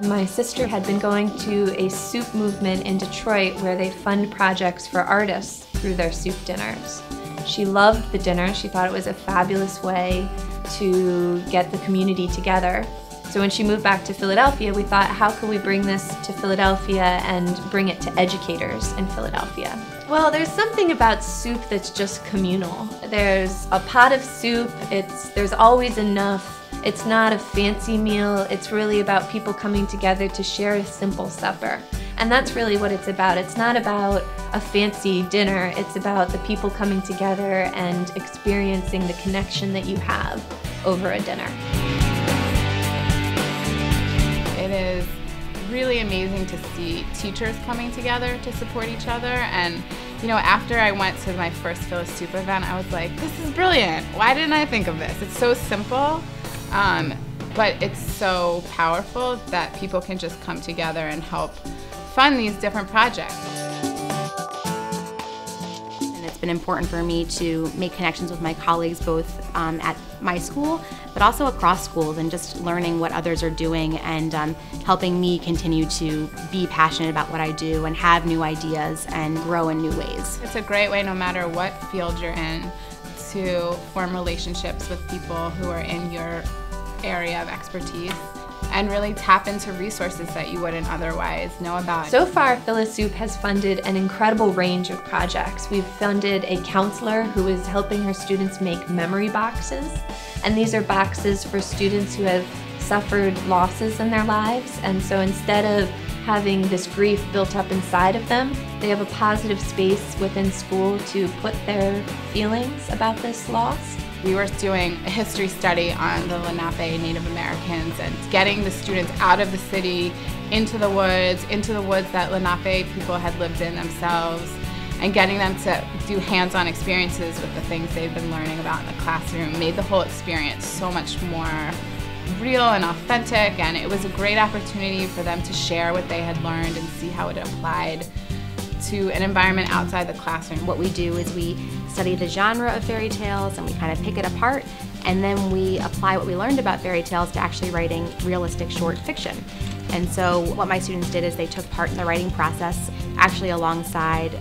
My sister had been going to a soup movement in Detroit where they fund projects for artists through their soup dinners. She loved the dinner. She thought it was a fabulous way to get the community together. So when she moved back to Philadelphia, we thought, how could we bring this to Philadelphia and bring it to educators in Philadelphia? Well, there's something about soup that's just communal. There's a pot of soup, there's always enough. It's not a fancy meal, it's really about people coming together to share a simple supper. And that's really what it's about. It's not about a fancy dinner, it's about the people coming together and experiencing the connection that you have over a dinner. It is really amazing to see teachers coming together to support each other. And you know, after I went to my first PhilaSoup event, I was like, this is brilliant. Why didn't I think of this? It's so simple, but it's so powerful that people can just come together and help fund these different projects. It's been important for me to make connections with my colleagues both at my school but also across schools, and just learning what others are doing and helping me continue to be passionate about what I do and have new ideas and grow in new ways. It's a great way, no matter what field you're in, to form relationships with people who are in your area of expertise and really tap into resources that you wouldn't otherwise know about. So far, PhilaSoup has funded an incredible range of projects. We've funded a counselor who is helping her students make memory boxes. And these are boxes for students who have suffered losses in their lives. And so instead of having this grief built up inside of them, they have a positive space within school to put their feelings about this loss. We were doing a history study on the Lenape Native Americans and getting the students out of the city into the woods that Lenape people had lived in themselves, and getting them to do hands-on experiences with the things they've been learning about in the classroom made the whole experience so much more real and authentic, and it was a great opportunity for them to share what they had learned and see how it applied to an environment outside the classroom. What we do is we study the genre of fairy tales and we kind of pick it apart, and then we apply what we learned about fairy tales to actually writing realistic short fiction. And so what my students did is they took part in the writing process actually alongside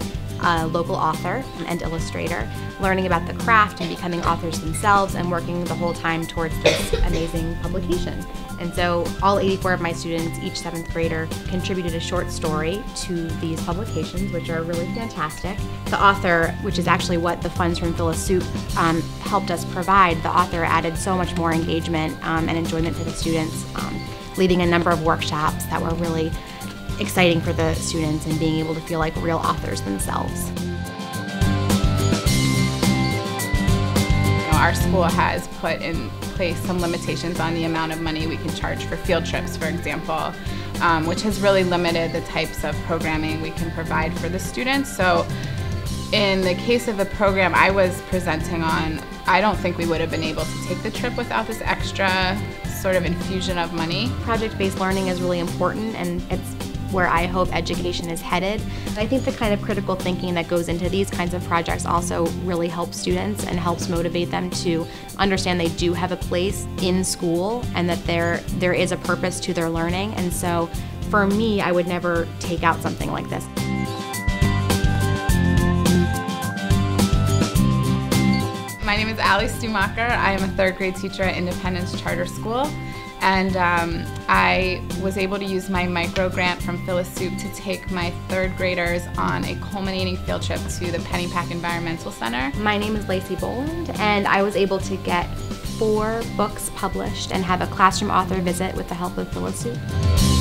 a local author and illustrator, learning about the craft and becoming authors themselves and working the whole time towards this amazing publication. And so all 84 of my students, each 7th grader, contributed a short story to these publications, which are really fantastic. The author, which is actually what the funds from PhilaSoup helped us provide, the author added so much more engagement and enjoyment for the students, leading a number of workshops that were really exciting for the students and being able to feel like real authors themselves. Our school has put in place some limitations on the amount of money we can charge for field trips, for example, which has really limited the types of programming we can provide for the students. So in the case of the program I was presenting on, I don't think we would have been able to take the trip without this extra sort of infusion of money. Project-based learning is really important, and it's where I hope education is headed. I think the kind of critical thinking that goes into these kinds of projects also really helps students and helps motivate them to understand they do have a place in school and that there is a purpose to their learning. And so for me, I would never take out something like this. My name is Ali Stumacher. I am a 3rd grade teacher at Independence Charter School. And I was able to use my micro grant from PhilaSoup to take my 3rd graders on a culminating field trip to the Pennypack Environmental Center. My name is Lacey Boland, and I was able to get 4 books published and have a classroom author visit with the help of PhilaSoup.